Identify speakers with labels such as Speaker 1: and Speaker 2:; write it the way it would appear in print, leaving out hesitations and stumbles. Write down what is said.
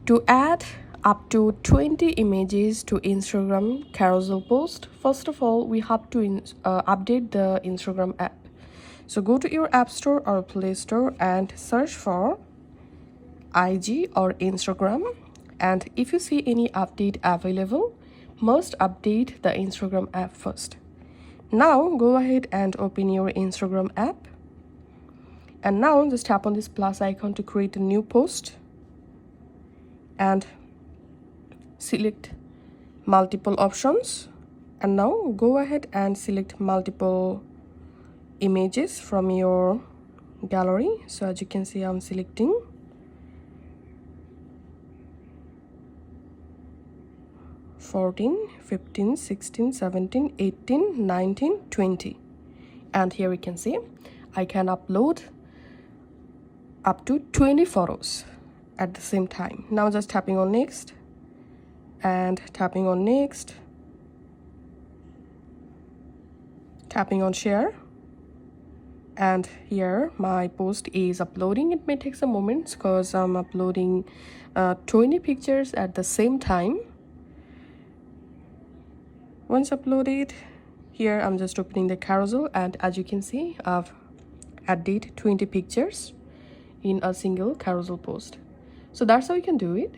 Speaker 1: To add up to 20 images to Instagram carousel post, first of all, we have to update the Instagram app. So go to your App Store or Play Store and search for IG or Instagram. And if you see any update available, must update the Instagram app first. Now go ahead and open your Instagram app. And now just tap on this plus icon to create a new post. And select multiple options, and now go ahead and select multiple images from your gallery. So as you can see, I'm selecting (14, 15, 16, 17, 18, 19, 20), and here we can see I can upload up to 20 photos at the same time. Now just tapping on next and tapping on next, tapping on share, and here my post is uploading. It may take some moments because I'm uploading 20 pictures at the same time. Once uploaded, here I'm just opening the carousel, and as you can see, I've added 20 pictures in a single carousel post. So that's how you can do it.